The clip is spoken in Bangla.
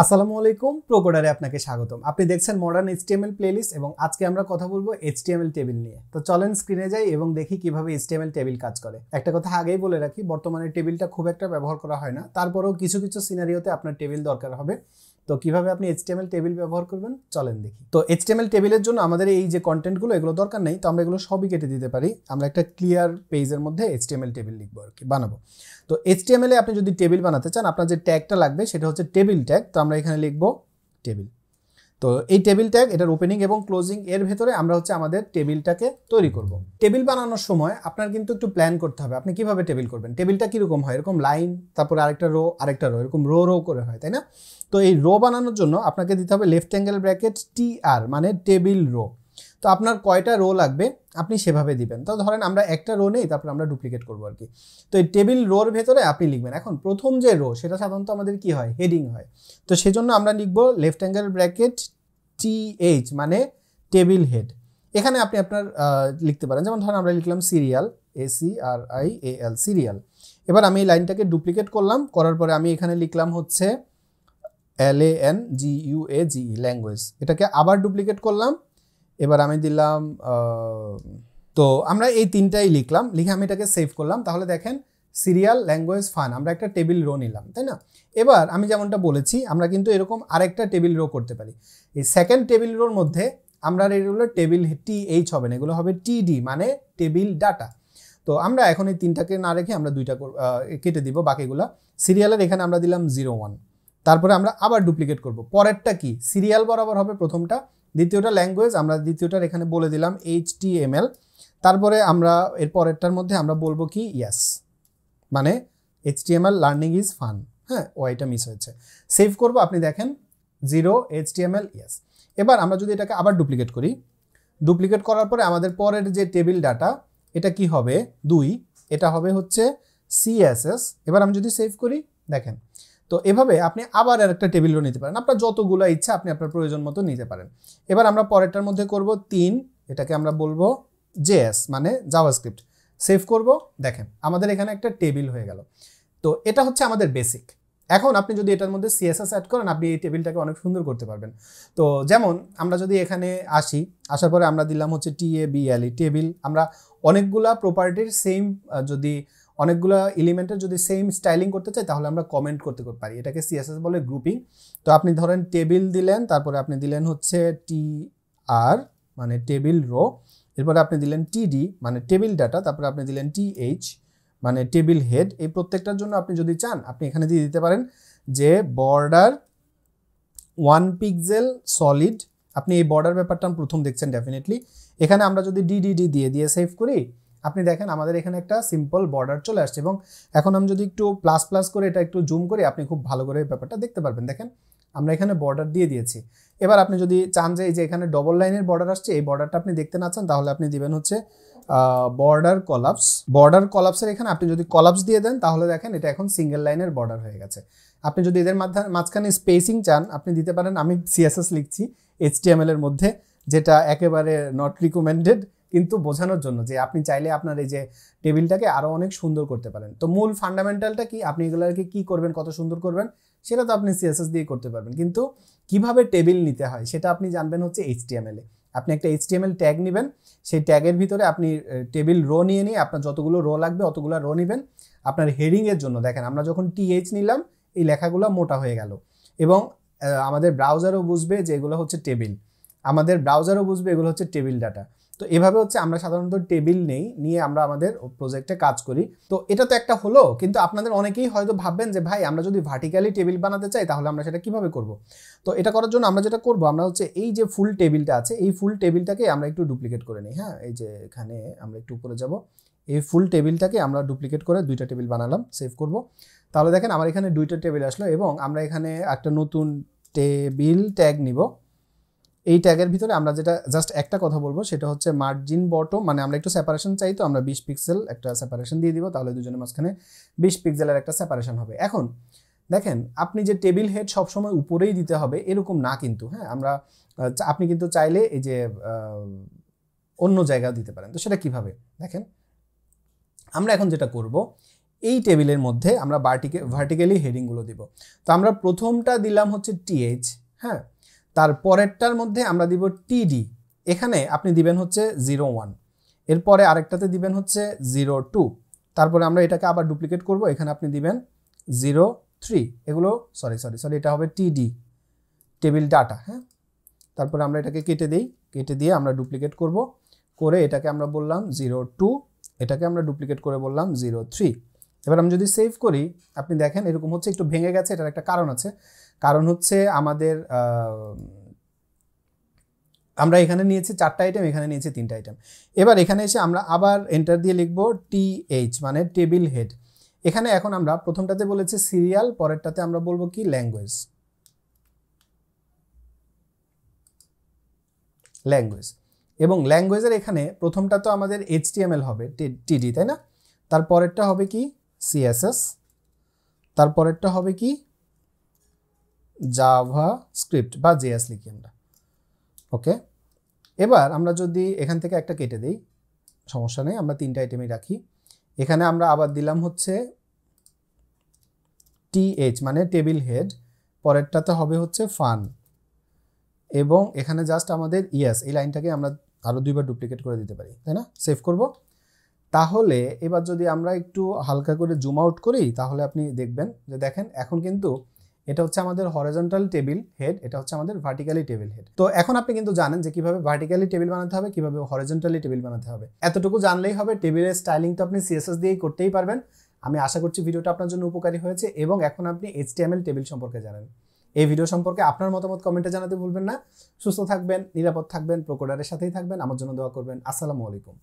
আসসালামু আলাইকুম প্রোকোডারে আপনাকে স্বাগতম। আপনি দেখছেন মডার্ন এইচটিএমএল প্লেলিস্ট এবং আজকে আমরা কথা বলবো এইচটিএমএল টেবিল নিয়ে। তো চলেন স্ক্রিনে যাই এবং দেখি কিভাবে এইচটিএমএল টেবিল কাজ করে। একটা কথা আগেই বলে রাখি, বর্তমানে টেবিলটা খুব একটা ব্যবহার করা হয় না, তারপরেও কিছু কিছু সিনারিওতে আপনার টেবিল দরকার হবে। তো কিভাবে আপনি এইচটিএমএল টেবিল ব্যবহার করবেন চলেন দেখি। তো এইচটিএমএল টেবিলের জন্য আমাদের এই যে কন্টেন্টগুলো এগুলো দরকার নেই, তো আমরা এগুলো সবই কেটে দিতে পারি। আমরা একটা ক্লিয়ার পেজের মধ্যে এইচটিএমএল টেবিল লিখবো আর কি, বানাবো। তো এইচটিএমএল এ আপনি যদি টেবিল বানাতে চান, আপনার যে ট্যাগটা লাগবে সেটা হচ্ছে টেবিল ট্যাগ। তো আমরা এখানে লিখবো টেবিল। তো এই টেবিল ট্যাগ, এটার ওপেনিং এবং ক্লোজিং এর ভেতরে আমরা হচ্ছে আমাদের টেবিলটাকে তৈরি করব। টেবিল বানানোর সময় আপনার কিন্তু একটু প্ল্যান করতে হবে আপনি কিভাবে টেবিল করবেন। টেবিলটা কিরকম হয়, এরকম লাইন, তারপরে আরেকটা রো এরকম রো রো করে হয়, তাই না? তো এই রো বানানোর জন্য আপনাকে দিতে হবে লেফট অ্যাঙ্গেল ব্র্যাকেট TR, মানে টেবিল রো। তো আপনার কয়টা রো লাগবে আপনি সেভাবে দিবেন। তো ধরেন আমরা একটা রো নেই, তারপর আমরা ডুপ্লিকেট করবো আর কি। তো এই টেবিল রোর ভেতরে আপনি লিখবেন, এখন প্রথম যে রো সেটা সাধারণত আমাদের কি হয়, হেডিং হয়। তো সেজন্য আমরা লিখবো লেফট অ্যাঙ্গেল ব্র্যাকেট TH, মানে টেবিল হেড। এখানে আপনি আপনার লিখতে পারেন, যেমন ধরেন আমরা লিখলাম সিরিয়াল, ACRIAL, সিরিয়াল। এবার আমি এই লাইনটাকে ডুপ্লিকেট করলাম, করার পরে আমি এখানে লিখলাম হচ্ছে LANGUAGE, ল্যাঙ্গুয়েজ। এটাকে আবার ডুপ্লিকেট করলাম, এবার আমি দিলাম তো আমরা এই তিনটাই লিখলাম, লিখে আমি এটাকে সেভ করলাম। তাহলে দেখেন সিরিয়াল, ল্যাঙ্গুয়েজ, ফান, আমরা একটা টেবিল রো নিলাম, তাই না? এবার আমি যেমনটা বলেছি আমরা কিন্তু এরকম আরেকটা টেবিল রো করতে পারি। এই সেকেন্ড টেবিল রোর মধ্যে আমরা এগুলো টেবিল TH হবে না, এগুলো হবে TD, মানে টেবিল ডাটা। তো আমরা এখন এই তিনটাকে না রেখে আমরা দুইটা কেটে দিব বাকিগুলা। সিরিয়ালের এখানে আমরা দিলাম 01, তারপরে আমরা আবার ডুপ্লিকেট করব। পরেরটা কি, সিরিয়াল বরাবর হবে প্রথমটা, দ্বিতীয়টা ল্যাঙ্গুয়েজ, আমরা দ্বিতীয়টার এখানে বলে দিলাম HTML। তারপরে আমরা এর পরেরটার মধ্যে আমরা বলবো কি, ইয়াস, মানে HTML লার্নিং ইজ ফান। হ্যাঁ, ওইটা মিস হয়েছে। সেভ করব, আপনি দেখেন 0 HTML, ইয়াস। এবার আমরা যদি এটাকে আবার ডুপ্লিকেট করি, ডুপ্লিকেট করার পরে আমাদের পরের যে টেবিল ডাটা এটা কি হবে, 2, এটা হবে হচ্ছে CSS। এবার আমি যদি সেভ করি, দেখেন। তো এভাবে আপনি আবার আরেকটা টেবিল রো নিতে পারেন, আপনার যতগুলো ইচ্ছা আপনি আপনার প্রয়োজন মতো নিতে পারেন। এবার আমরা পরেরটার মধ্যে করব 3, এটাকে আমরা বলবো JS, মানে জাভাস্ক্রিপ্ট। সেভ করব, দেখেন আমাদের এখানে একটা টেবিল হয়ে গেল। তো এটা হচ্ছে আমাদের বেসিক। এখন আপনি যদি এটার মধ্যে CSS অ্যাড করেন, আপনি এই টেবিলটাকে অনেক সুন্দর করতে পারবেন। তো যেমন আমরা যদি এখানে আসার পরে আমরা দিলাম হচ্ছে TABLE, টেবিল। আমরা অনেকগুলা প্রপার্টির সেম, যদি অনেকগুলো এলিমেন্টের যদি সেম স্টাইলিং করতে চাই তাহলে আমরা কমেন্ট করতে পারি, এটাকে CSS বলে গ্রুপিং। তো আপনি ধরেন টেবিল দিলেন, তারপরে আপনি দিলেন হচ্ছে TR, মানে টেবিল রো, এরপরে আপনি দিলেন TD, মানে টেবিল ডাটা, তারপরে আপনি দিলেন TH, মানে টেবিল হেড। এই প্রত্যেকটার জন্য আপনি যদি চান আপনি এখানে দিয়ে দিতে পারেন যে বর্ডার 1 পিক্সেল সলিড। আপনি এই বর্ডার ব্যাপারটা প্রথম দেখছেন ডেফিনেটলি। এখানে আমরা যদি DDD দিয়ে সেভ করি, আপনি দেখেন আমাদের এখানে একটা সিম্পল বর্ডার চলে আসছে। এবং এখন আমি যদি একটু প্লাস প্লাস করে এটা একটু জুম করি, আপনি খুব ভালো করে ব্যাপারটা দেখতে পারবেন। দেখেন আমরা এখানে বর্ডার দিয়ে দিয়েছি। এবার আপনি যদি চান যে এই যে এখানে ডবল লাইনের বর্ডার আসছে, এই বর্ডারটা আপনি দেখতে না চান, তাহলে আপনি দিবেন হচ্ছে বর্ডার কলাপস। বর্ডার কলাপসের এখানে আপনি যদি কলাপস দিয়ে দেন, তাহলে দেখেন এটা এখন সিঙ্গেল লাইনের বর্ডার হয়ে গেছে। আপনি যদি এদের মাঝখানে স্পেসিং চান আপনি দিতে পারেন। আমি CSS লিখছি HTML এর মধ্যে, যেটা একেবারে নট রিকমেন্ডেড, কিন্তু বোঝানোর জন্য যে আপনি চাইলে আপনার এই যে টেবিলটাকে আরো অনেক সুন্দর করতে পারেন। তো মূল ফান্ডামেন্টালটা কি, আপনি এগুলোকে কি করবেন, কত সুন্দর করবেন সেটা তো আপনি CSS দিয়ে করতে পারবেন, কিন্তু কিভাবে টেবিল নিতে হয় সেটা আপনি জানবেন হচ্ছে HTML এ। আপনি একটা HTML ট্যাগ নেবেন, সেই ট্যাগের ভিতরে আপনি টেবিল রো নিয়ে আপনার যতগুলো রো লাগবে অতগুলো রো নেবেন। আপনার হেডিং এর জন্য দেখেন আমরা যখন TH নিলাম এই লেখাগুলো মোটা হয়ে গেল, এবং আমাদের ব্রাউজারও বুঝবে যে এগুলো হচ্ছে টেবিল, আমাদের ব্রাউজারও বুঝবে এগুলো হচ্ছে টেবিল ডাটা। তো এভাবে হচ্ছে আমরা সাধারণত টেবিল নিয়ে আমরা আমাদের প্রজেক্টে কাজ করি। তো এটা তো একটা হলো, কিন্তু আপনাদের অনেকেই হয়তো ভাববেন যে ভাই আমরা যদি ভার্টিক্যালি টেবিল বানাতে চাই তাহলে আমরা সেটা কিভাবে করব। তো এটা করার জন্য আমরা যেটা করব, আমরা হচ্ছে এই যে ফুল টেবিলটা আছে এই ফুল টেবিলটাকে আমরা একটু ডুপ্লিকেট করে নিই। হ্যাঁ, এই যে এখানে আমরা একটু উপরে যাব, এই ফুল টেবিলটাকে আমরা ডুপ্লিকেট করে দুইটা টেবিল বানালাম, সেভ করব। তাহলে দেখেন আমার এখানে দুইটা টেবিল আসলো, এবং আমরা এখানে একটা নতুন টেবিল ট্যাগ নিব। এই ট্যাগের ভিতরে আমরা যেটা জাস্ট একটা কথা বলবো সেটা হচ্ছে মার্জিন বটম, মানে আমরা একটু সেপারেশন চাই, তো আমরা 20 পিক্সেল একটা সেপারেশন দিয়ে দিব, তাহলে দুজনের মাঝখানে 20 পিক্সেলের একটা সেপারেশন হবে। এখন দেখেন আপনি যে টেবিল হেড সবসময় উপরেই দিতে হবে এরকম না কিন্তু। হ্যাঁ, আপনি কিন্তু চাইলে এই যে অন্য জায়গায় দিতে পারেন। তো সেটা কিভাবে দেখেন, আমরা এখন যেটা করব, এই টেবিলের মধ্যে আমরা ভার্টিক্যালি হেডিংগুলো দিব। তো আমরা প্রথমটা দিলাম হচ্ছে টিএইচ, হ্যাঁ, তার পরেরটার মধ্যে আমরা দিব টিডি, এখানে আপনি দিবেন হচ্ছে 01, এরপরে আরেকটাতে দিবেন হচ্ছে 02, তারপরে আমরা এটাকে আবার ডুপ্লিকেট করব, এখানে আপনি দিবেন 03, এগুলো সরি এটা হবে টিডি, টেবিল ডাটা, হ্যাঁ। তারপরে আমরা এটাকে কেটে দিয়ে আমরা ডুপ্লিকেট করব, করে এটাকে আমরা বললাম 02, এটাকে আমরা ডুপ্লিকেট করে বললাম 03। এবার আমি যদি সেভ করি, আপনি দেখেন এরকম হচ্ছে, একটু ভেঙে গেছে, এটার একটা কারণ আছে, কারণ হচ্ছে আমাদের আমরা এখানে নিয়েছি 4টা আইটেম, এখানে নিয়েছি 3টা আইটেম। এবার এখানে এসে আমরা আবার এন্টার দিয়ে লিখব টিএইচ মানে টেবিল হেড। এখানে এখন আমরা প্রথমটাতে বলেছি সিরিয়াল, পরেরটাতে আমরা বলবো কি ল্যাঙ্গুয়েজ, এবং ল্যাঙ্গুয়েজের এখানে প্রথমটা তো আমাদের HTML হবে টিডি, তাই না, তারপরেরটা হবে কি CSS, তারপরেরটা হবে কি জাভাস্ক্রিপ্ট বা JS লিখি আমরা, ওকে। এবার আমরা যদি এখান থেকে একটা কেটে দেই, সমস্যা নেই, আমরা 3টা আইটেমই রাখি। এখানে আমরা আবার দিলাম হচ্ছে TH মানে টেবিল হেড, পরেরটাতে হবে হচ্ছে ফান, এবং এখানে জাস্ট আমাদের এই লাইনটাকে আমরা আরও 2বার ডুপ্লিকেট করে দিতে পারি, তাই না, সেভ করব। তাহলে এবার যদি আমরা একটু হালকা করে জুম আউট করি, তাহলে আপনি দেখবেন যে দেখেন এখন কিন্তু এটা হচ্ছে আমাদের হরিজন্টাল টেবিল হেড, এটা হচ্ছে আমাদের ভার্টিক্যালি টেবিল হেড। তো এখন আপনি কিন্তু জানেন যে কিভাবে ভার্টিক্যালি টেবিল বানাতে হবে, কিভাবে হরিজন্টালি টেবিল বানাতে হবে, এতটুকু জানলেই হবে। টেবিলের স্টাইলিং তো আপনি CSS দিয়েই করতেই পারবেন। আমি আশা করছি ভিডিওটা আপনার জন্য উপকারী হয়েছে, এবং এখন আপনি HTML টেবিল সম্পর্কে জানেন। এই ভিডিও সম্পর্কে আপনার মতামত কমেন্টে জানাতে ভুলবেন না। সুস্থ থাকবেন, নিরাপদ থাকবেন, প্রোকোডারের সাথেই থাকবেন, আমার জন্য দোয়া করবেন। আসসালামু আলাইকুম।